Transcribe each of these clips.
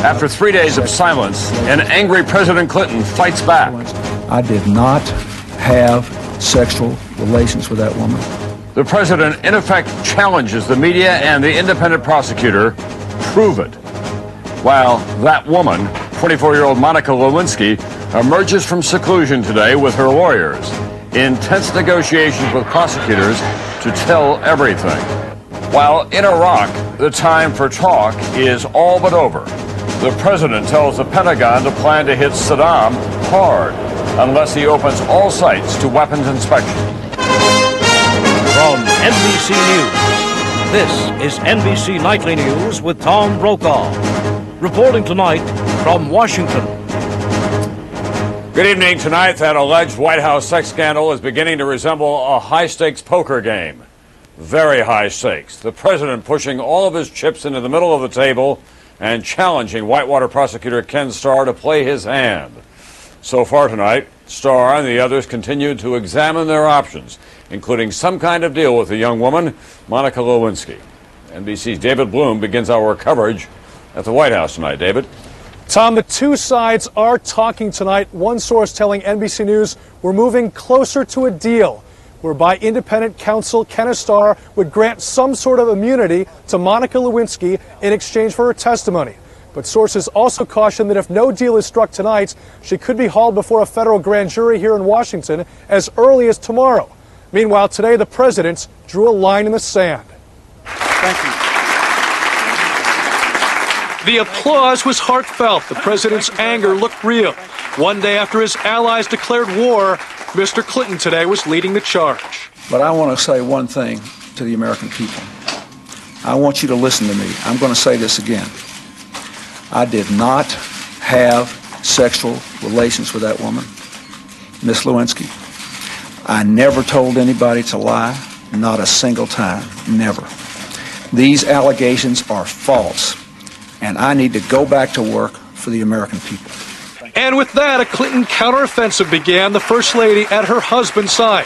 After 3 days of silence, an angry President Clinton fights back. I did not have sexual relations with that woman. The president, in effect, challenges the media and the independent prosecutor. Prove it. While that woman, 24-year-old Monica Lewinsky, emerges from seclusion today with her lawyers. Intense negotiations with prosecutors to tell everything. While in Iraq, the time for talk is all but over. The president tells the Pentagon to plan to hit Saddam hard unless he opens all sites to weapons inspection. From NBC News, this is NBC Nightly News with Tom Brokaw. Reporting tonight from Washington. Good evening. Tonight, that alleged White House sex scandal is beginning to resemble a high-stakes poker game. Very high stakes. The president pushing all of his chips into the middle of the table and challenging Whitewater prosecutor Ken Starr to play his hand. So far tonight, Starr and the others continue to examine their options, including some kind of deal with the young woman, Monica Lewinsky. NBC's David Bloom begins our coverage at the White House tonight. David? Tom, the two sides are talking tonight. One source telling NBC News we're moving closer to a deal whereby independent counsel Ken Starr would grant some sort of immunity to Monica Lewinsky in exchange for her testimony. But sources also caution that if no deal is struck tonight, she could be hauled before a federal grand jury here in Washington as early as tomorrow. Meanwhile, today the president drew a line in the sand. Thank you. The applause was heartfelt. The president's anger looked real. One day after his allies declared war, Mr. Clinton today was leading the charge. But I want to say one thing to the American people. I want you to listen to me. I'm going to say this again. I did not have sexual relations with that woman, Miss Lewinsky. I never told anybody to lie, not a single time, never. These allegations are false, and I need to go back to work for the American people. And with that, a Clinton counteroffensive began, the First Lady at her husband's side.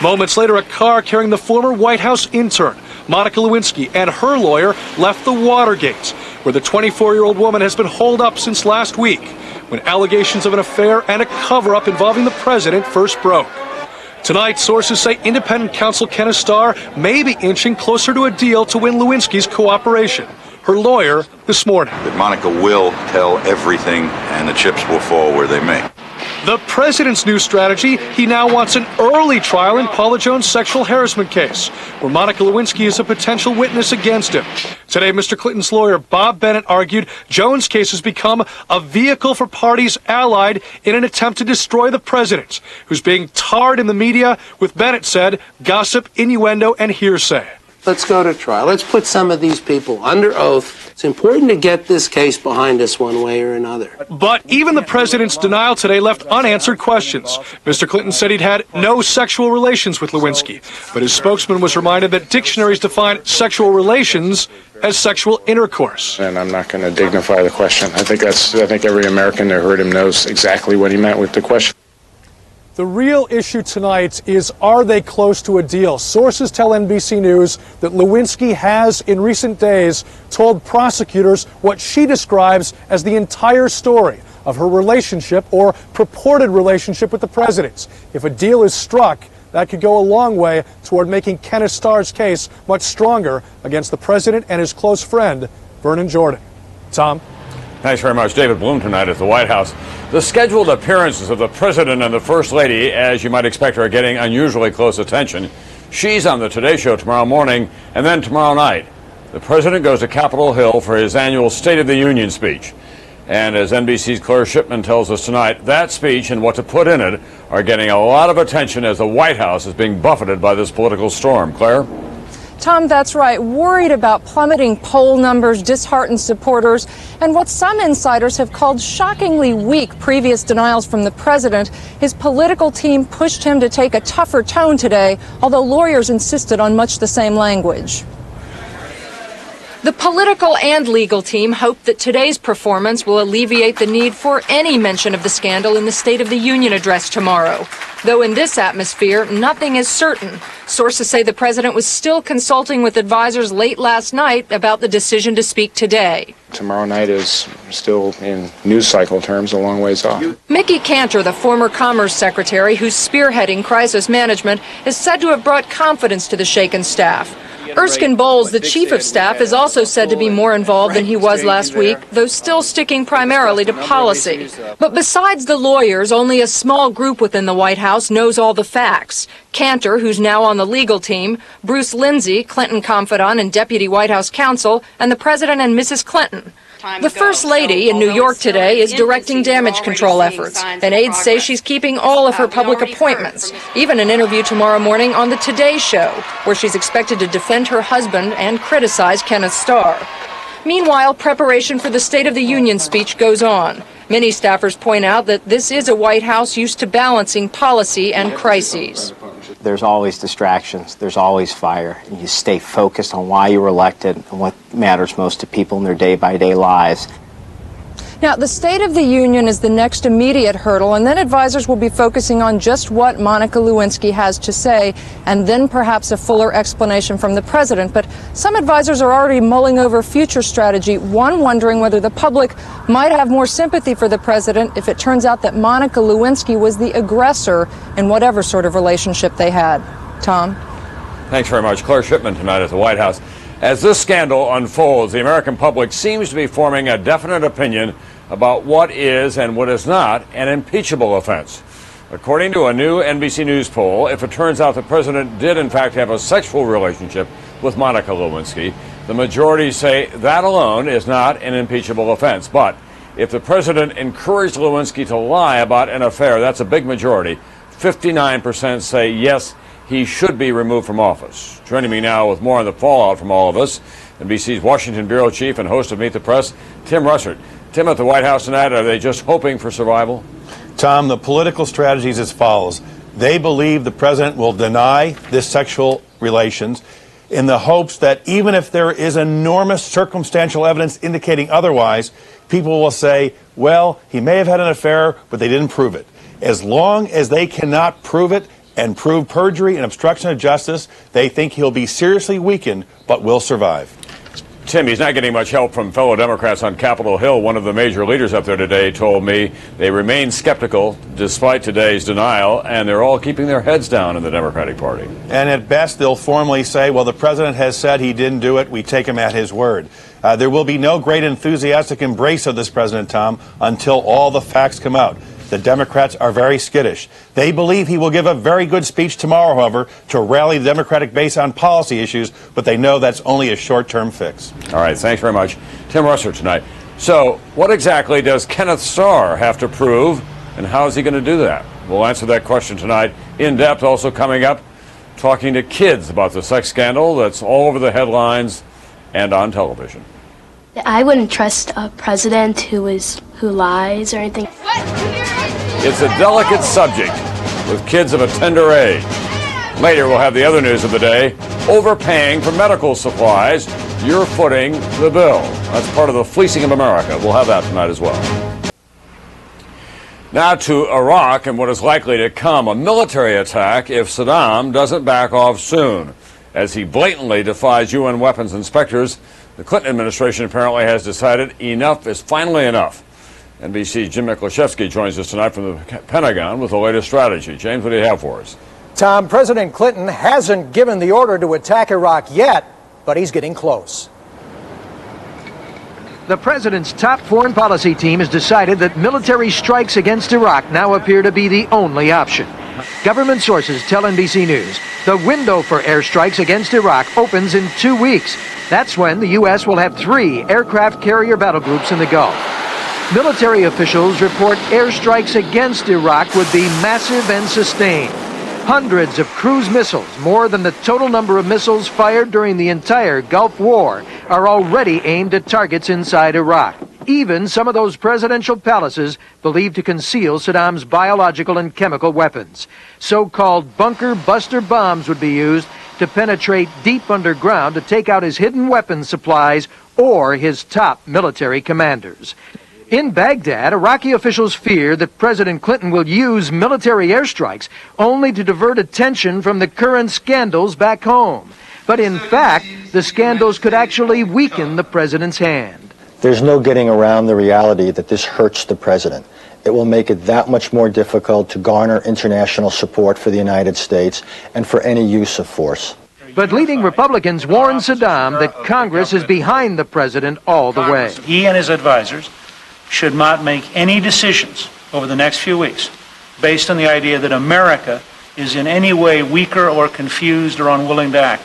Moments later, a car carrying the former White House intern, Monica Lewinsky, and her lawyer left the Watergate, where the 24-year-old woman has been holed up since last week, when allegations of an affair and a cover-up involving the president first broke. Tonight, sources say independent counsel Ken Starr may be inching closer to a deal to win Lewinsky's cooperation. Her lawyer this morning. That Monica will tell everything and the chips will fall where they may. The president's new strategy, he now wants an early trial in Paula Jones' sexual harassment case, where Monica Lewinsky is a potential witness against him. Today, Mr. Clinton's lawyer, Bob Bennett, argued Jones' case has become a vehicle for parties allied in an attempt to destroy the president, who's being tarred in the media with, Bennett said, gossip, innuendo, and hearsay. Let's go to trial. Let's put some of these people under oath. It's important to get this case behind us one way or another. But even the president's denial today left unanswered questions. Mr. Clinton said he'd had no sexual relations with Lewinsky, but his spokesman was reminded that dictionaries define sexual relations as sexual intercourse. And I'm not going to dignify the question. I think every American that heard him knows exactly what he meant with the question. The real issue tonight is, are they close to a deal? Sources tell NBC News that Lewinsky has, in recent days, told prosecutors what she describes as the entire story of her relationship or purported relationship with the president. If a deal is struck, that could go a long way toward making Ken Starr's case much stronger against the president and his close friend, Vernon Jordan. Tom? Thanks very much. David Bloom tonight at the White House. The scheduled appearances of the president and the first lady, as you might expect, are getting unusually close attention. She's on the Today Show tomorrow morning, and then tomorrow night, the president goes to Capitol Hill for his annual State of the Union speech. And as NBC's Claire Shipman tells us tonight, that speech and what to put in it are getting a lot of attention as the White House is being buffeted by this political storm. Claire? Tom, that's right. Worried about plummeting poll numbers, disheartened supporters, and what some insiders have called shockingly weak previous denials from the president, his political team pushed him to take a tougher tone today, although lawyers insisted on much the same language. The political and legal team hope that today's performance will alleviate the need for any mention of the scandal in the State of the Union address tomorrow. Though in this atmosphere, nothing is certain. Sources say the president was still consulting with advisors late last night about the decision to speak today. Tomorrow night is still, in news cycle terms, a long ways off. Mickey Cantor, the former Commerce Secretary who's spearheading crisis management, is said to have brought confidence to the shaken staff. Erskine Bowles, the chief of staff, is also said to be more involved than he was last week, though still sticking primarily to policy. But besides the lawyers, only a small group within the White House knows all the facts. Cantor, who's now on the legal team, Bruce Lindsay, Clinton confidant and deputy White House counsel, and the president and Mrs. Clinton. The First Lady in New York today is directing damage control efforts, and aides say she's keeping all of her public appointments, even an interview tomorrow morning on the Today Show, where she's expected to defend her husband and criticize Kenneth Starr. Meanwhile, preparation for the State of the Union speech goes on. Many staffers point out that this is a White House used to balancing policy and crises. There's always distractions. There's always fire. And you stay focused on why you were elected and what matters most to people in their day-by-day lives. Now, the State of the Union is the next immediate hurdle, and then advisors will be focusing on just what Monica Lewinsky has to say, and then perhaps a fuller explanation from the president. But some advisors are already mulling over future strategy, one wondering whether the public might have more sympathy for the president if it turns out that Monica Lewinsky was the aggressor in whatever sort of relationship they had. Tom? Thanks very much. Claire Shipman tonight at the White House. As this scandal unfolds, the American public seems to be forming a definite opinion about what is and what is not an impeachable offense. According to a new NBC News poll, if it turns out the president did in fact have a sexual relationship with Monica Lewinsky, the majority say that alone is not an impeachable offense. But if the president encouraged Lewinsky to lie about an affair, that's a big majority. 59% say yes, he should be removed from office. Joining me now with more on the fallout from all of this, NBC's Washington bureau chief and host of Meet the Press, Tim Russert. Tim, at the White House tonight, are they just hoping for survival? Tom, the political strategy is as follows. They believe the president will deny this sexual relations in the hopes that even if there is enormous circumstantial evidence indicating otherwise, people will say, well, he may have had an affair, but they didn't prove it. As long as they cannot prove it and prove perjury and obstruction of justice, they think he'll be seriously weakened, but will survive. Tim, he's not getting much help from fellow Democrats on Capitol Hill. One of the major leaders up there today told me they remain skeptical despite today's denial, and they're all keeping their heads down in the Democratic Party. And at best, they'll formally say, well, the president has said he didn't do it. We take him at his word. There will be no great enthusiastic embrace of this president, Tom, until all the facts come out. The Democrats are very skittish. They believe he will give a very good speech tomorrow, however, to rally the Democratic base on policy issues, but they know that's only a short-term fix. All right, thanks very much. Tim Russert tonight. So what exactly does Kenneth Starr have to prove, and how is he going to do that? We'll answer that question tonight in depth. Also coming up, talking to kids about the sex scandal that's all over the headlines and on television. I wouldn't trust a president who lies or anything. It's a delicate subject with kids of a tender age. Later, we'll have the other news of the day. Overpaying for medical supplies. You're footing the bill. That's part of the fleecing of America. We'll have that tonight as well. Now to Iraq and what is likely to come. A military attack if Saddam doesn't back off soon. As he blatantly defies UN weapons inspectors, the Clinton administration apparently has decided enough is finally enough. NBC's Jim Miklashevsky joins us tonight from the Pentagon with the latest strategy. James, what do you have for us? Tom, President Clinton hasn't given the order to attack Iraq yet, but he's getting close. The president's top foreign policy team has decided that military strikes against Iraq now appear to be the only option. Government sources tell NBC News the window for airstrikes against Iraq opens in 2 weeks. That's when the U.S. will have 3 aircraft carrier battle groups in the Gulf. Military officials report airstrikes against Iraq would be massive and sustained. Hundreds of cruise missiles, more than the total number of missiles fired during the entire Gulf War, are already aimed at targets inside Iraq. Even some of those presidential palaces believed to conceal Saddam's biological and chemical weapons. So-called bunker buster bombs would be used to penetrate deep underground to take out his hidden weapons supplies or his top military commanders. In Baghdad, Iraqi officials fear that President Clinton will use military airstrikes only to divert attention from the current scandals back home. But in fact, the scandals could actually weaken the president's hand. There's no getting around the reality that this hurts the president. It will make it that much more difficult to garner international support for the United States and for any use of force. But leading Republicans warn Saddam that Congress is behind the president all the way. He and his advisors should not make any decisions over the next few weeks based on the idea that America is in any way weaker or confused or unwilling to act.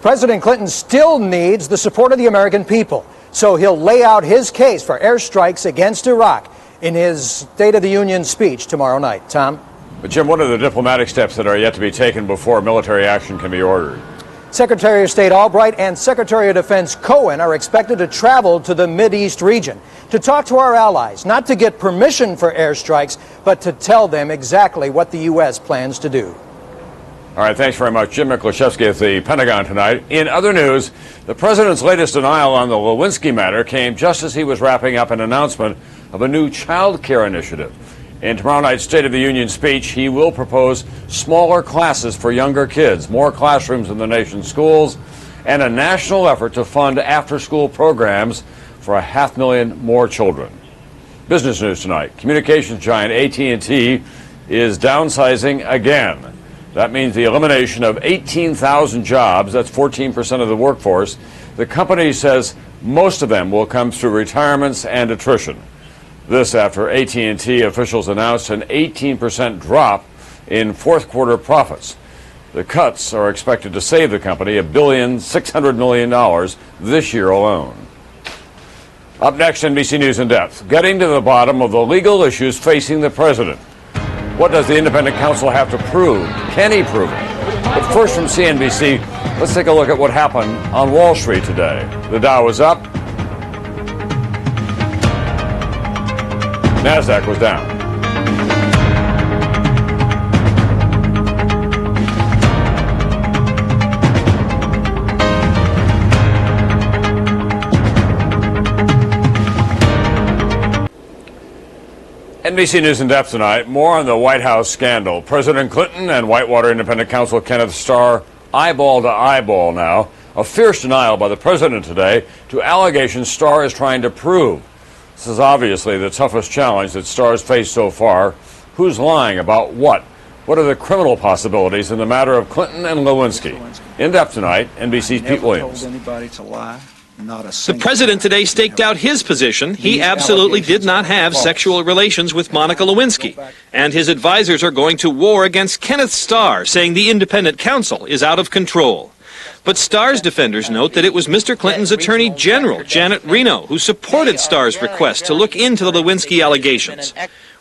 President Clinton still needs the support of the American people, so he'll lay out his case for airstrikes against Iraq in his State of the Union speech tomorrow night. Tom? But Jim, what are the diplomatic steps that are yet to be taken before military action can be ordered? Secretary of State Albright and Secretary of Defense Cohen are expected to travel to the Mideast region to talk to our allies, not to get permission for airstrikes, but to tell them exactly what the U.S. plans to do. All right, thanks very much. Jim Miklaszewski at the Pentagon tonight. In other news, the president's latest denial on the Lewinsky matter came just as he was wrapping up an announcement of a new child care initiative. In tomorrow night's State of the Union speech, he will propose smaller classes for younger kids, more classrooms in the nation's schools, and a national effort to fund after-school programs for 500,000 more children. Business news tonight. Communications giant AT&T is downsizing again. That means the elimination of 18,000 jobs. That's 14% of the workforce. The company says most of them will come through retirements and attrition. This after AT&T officials announced an 18% drop in fourth quarter profits. The cuts are expected to save the company $1.6 billion this year alone. Up next, NBC News in Depth, getting to the bottom of the legal issues facing the president. What does the independent counsel have to prove? Can he prove it? But first from CNBC, let's take a look at what happened on Wall Street today. The Dow was up. NASDAQ was down. NBC News in Depth tonight. More on the White House scandal. President Clinton and Whitewater independent counsel Kenneth Starr eyeball to eyeball now. A fierce denial by the president today to allegations Starr is trying to prove. This is obviously the toughest challenge that Starr's faced so far. Who's lying about what? What are the criminal possibilities in the matter of Clinton and Lewinsky? In Depth tonight, NBC's Pete Williams. Anybody to lie? The president today staked out his position. He absolutely did not have sexual relations with Monica Lewinsky. And his advisors are going to war against Kenneth Starr, saying the independent counsel is out of control. But Starr's defenders note that it was Mr. Clinton's Attorney General, Janet Reno, who supported Starr's request to look into the Lewinsky allegations.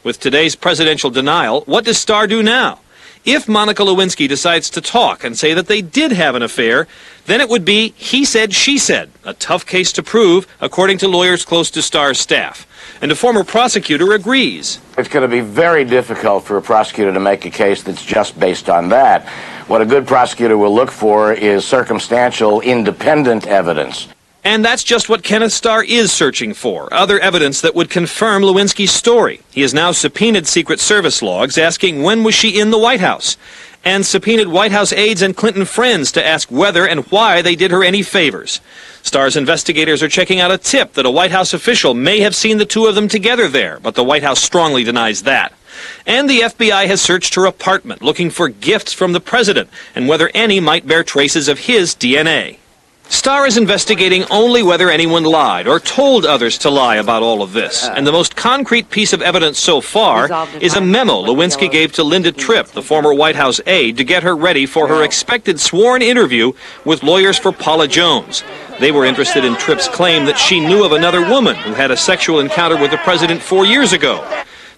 With today's presidential denial, what does Starr do now? If Monica Lewinsky decides to talk and say that they did have an affair, then it would be he said, she said, a tough case to prove, according to lawyers close to Starr's staff. And a former prosecutor agrees. It's going to be very difficult for a prosecutor to make a case that's just based on that. What a good prosecutor will look for is circumstantial, independent evidence. And that's just what Kenneth Starr is searching for, other evidence that would confirm Lewinsky's story. He has now subpoenaed Secret Service logs asking when was she in the White House, and subpoenaed White House aides and Clinton friends to ask whether and why they did her any favors. Starr's investigators are checking out a tip that a White House official may have seen the two of them together there, but the White House strongly denies that. And the FBI has searched her apartment, looking for gifts from the president and whether any might bear traces of his DNA. Starr is investigating only whether anyone lied or told others to lie about all of this. And the most concrete piece of evidence so far is a memo Lewinsky gave to Linda Tripp, the former White House aide, to get her ready for her expected sworn interview with lawyers for Paula Jones. They were interested in Tripp's claim that she knew of another woman who had a sexual encounter with the president 4 years ago.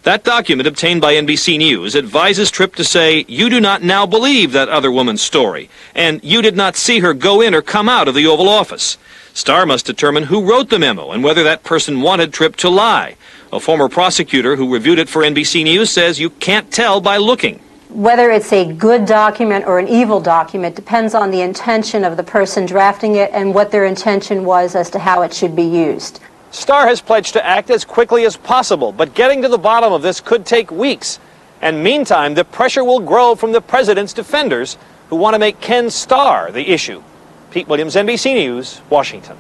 That document, obtained by NBC News, advises Tripp to say, you do not now believe that other woman's story, and you did not see her go in or come out of the Oval Office. Starr must determine who wrote the memo and whether that person wanted Tripp to lie. A former prosecutor who reviewed it for NBC News says you can't tell by looking. Whether it's a good document or an evil document depends on the intention of the person drafting it and what their intention was as to how it should be used. Starr has pledged to act as quickly as possible, but getting to the bottom of this could take weeks. And meantime, the pressure will grow from the president's defenders who want to make Ken Starr the issue. Pete Williams, NBC News, Washington.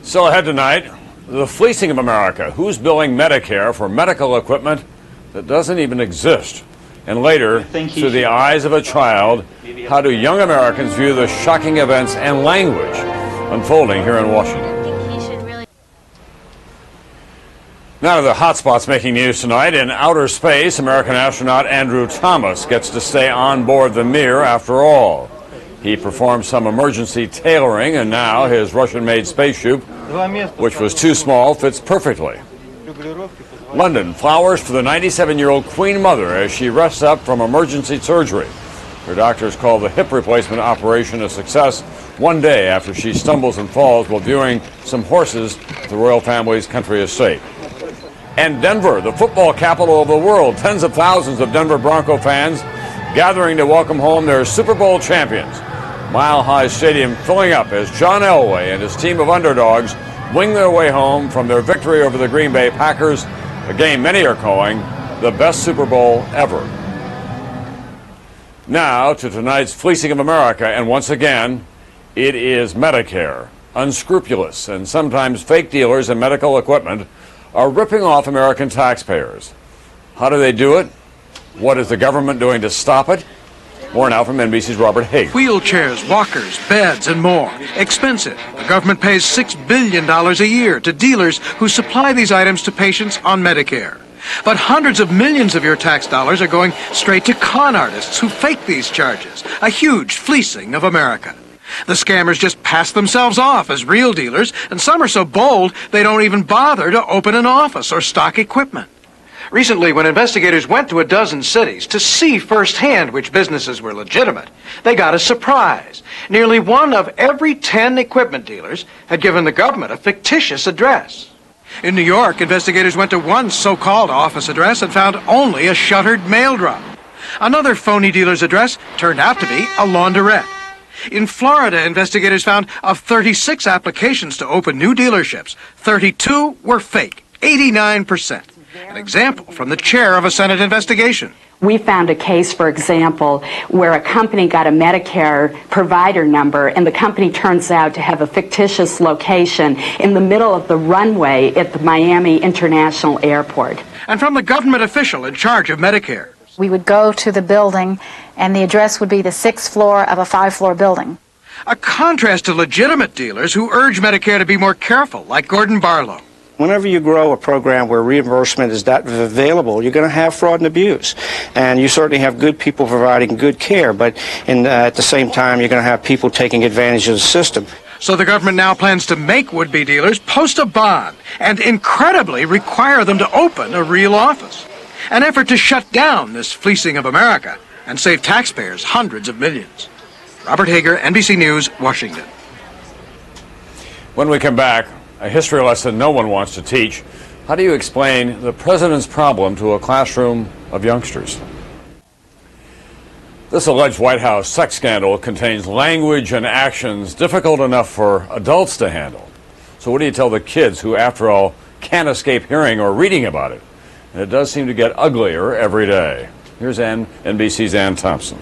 Still ahead tonight, the fleecing of America. Who's billing Medicare for medical equipment that doesn't even exist? And later, through the eyes of a child, how do young Americans view the shocking events and language unfolding here in Washington? Now to the hotspots making news tonight. In outer space, American astronaut Andrew Thomas gets to stay on board the Mir after all. He performed some emergency tailoring, and now his Russian-made spaceship, which was too small, fits perfectly. London, flowers for the 97-year-old Queen Mother as she rests up from emergency surgery. Her doctors call the hip replacement operation a success one day after she stumbles and falls while viewing some horses at the royal family's country estate. And Denver, the football capital of the world, tens of thousands of Denver Bronco fans gathering to welcome home their Super Bowl champions. Mile High Stadium filling up as John Elway and his team of underdogs wing their way home from their victory over the Green Bay Packers, a game many are calling the best Super Bowl ever. Now to tonight's fleecing of America, and once again, it is Medicare. Unscrupulous and sometimes fake dealers in medical equipment are ripping off American taxpayers. How do they do it? What is the government doing to stop it? More now from NBC's Robert Haig. Wheelchairs, walkers, beds, and more. Expensive. The government pays $6 billion a year to dealers who supply these items to patients on Medicare. But hundreds of millions of your tax dollars are going straight to con artists who fake these charges. A huge fleecing of America. The scammers just pass themselves off as real dealers, and some are so bold they don't even bother to open an office or stock equipment. Recently, when investigators went to a dozen cities to see firsthand which businesses were legitimate, they got a surprise. Nearly 1 of every 10 equipment dealers had given the government a fictitious address. In New York, investigators went to one so-called office address and found only a shuttered mail drop. Another phony dealer's address turned out to be a laundrette. In Florida, investigators found of 36 applications to open new dealerships, 32 were fake, 89%. An example from the chair of a Senate investigation. We found a case, for example, where a company got a Medicare provider number, and the company turns out to have a fictitious location in the middle of the runway at the Miami International Airport. And from the government official in charge of Medicare. We would go to the building, and the address would be the 6th floor of a 5-floor building. A contrast to legitimate dealers who urge Medicare to be more careful, like Gordon Barlow. Whenever you grow a program where reimbursement is that available, you're going to have fraud and abuse. And you certainly have good people providing good care, but at the same time, you're going to have people taking advantage of the system. So the government now plans to make would-be dealers post a bond and incredibly require them to open a real office. An effort to shut down this fleecing of America and save taxpayers hundreds of millions. Robert Hager, NBC News, Washington. When we come back, a history lesson no one wants to teach. How do you explain the president's problem to a classroom of youngsters? This alleged White House sex scandal contains language and actions difficult enough for adults to handle. So what do you tell the kids who, after all, can't escape hearing or reading about it? And it does seem to get uglier every day. Here's NBC's Ann Thompson.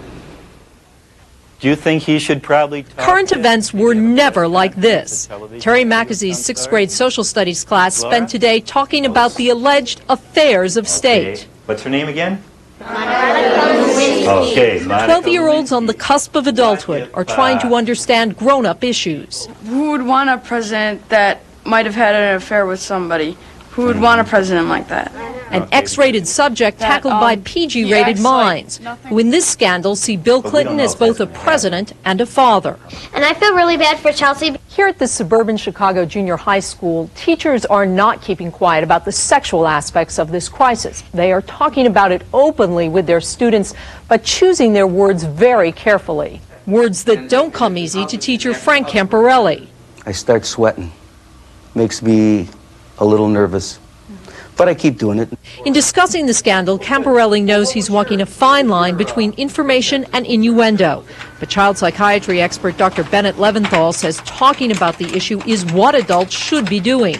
Do you think he should probably... Current events were never like this. Terry McAzee's 6th grade social studies class spent today talking about the alleged affairs of state. What's her name again? Okay, 12-year-olds on the cusp of adulthood are trying to understand grown-up issues. Who would want a president that might have had an affair with somebody? Who would want a president like that? An X-rated subject tackled by PG-rated minds, who in this scandal see Bill Clinton as both a president and a father. And I feel really bad for Chelsea. Here at the suburban Chicago junior high school, teachers are not keeping quiet about the sexual aspects of this crisis. They are talking about it openly with their students, but choosing their words very carefully. Words that don't come easy to teacher Frank Camporelli. I start sweating. Makes me a little nervous. but I keep doing it. In discussing the scandal, Camporelli knows he's walking a fine line between information and innuendo. But child psychiatry expert Dr. Bennett Leventhal says talking about the issue is what adults should be doing.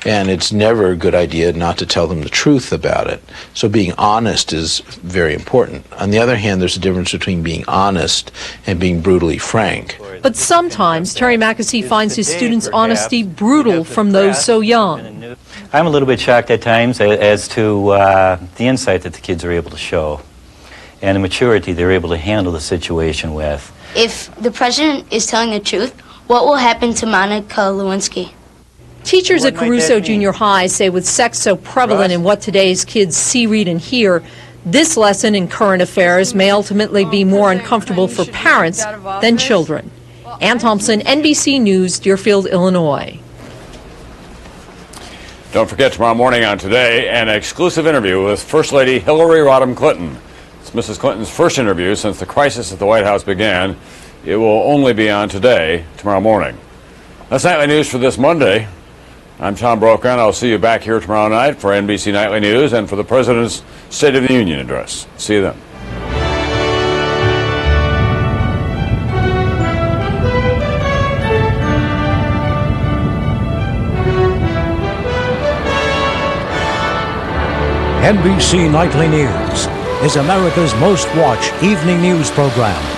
And it's never a good idea not to tell them the truth about it. So being honest is very important. On the other hand, there's a difference between being honest and being brutally frank. But sometimes Terry Mackesy finds his students' honesty brutal from those so young. I'm a little bit shocked at times as to the insight that the kids are able to show and the maturity they're able to handle the situation with. If the president is telling the truth, what will happen to Monica Lewinsky? Teachers at Caruso Junior High say with sex so prevalent in what today's kids see, read, and hear, this lesson in current affairs may ultimately be more uncomfortable for parents than children. Ann Thompson, NBC News, Deerfield, Illinois. Don't forget tomorrow morning on Today, an exclusive interview with First Lady Hillary Rodham Clinton. It's Mrs. Clinton's first interview since the crisis at the White House began. It will only be on Today tomorrow morning. That's Nightly News for this Monday. I'm Tom Brokaw, and I'll see you back here tomorrow night for NBC Nightly News and for the President's State of the Union address. See you then. NBC Nightly News is America's most watched evening news program.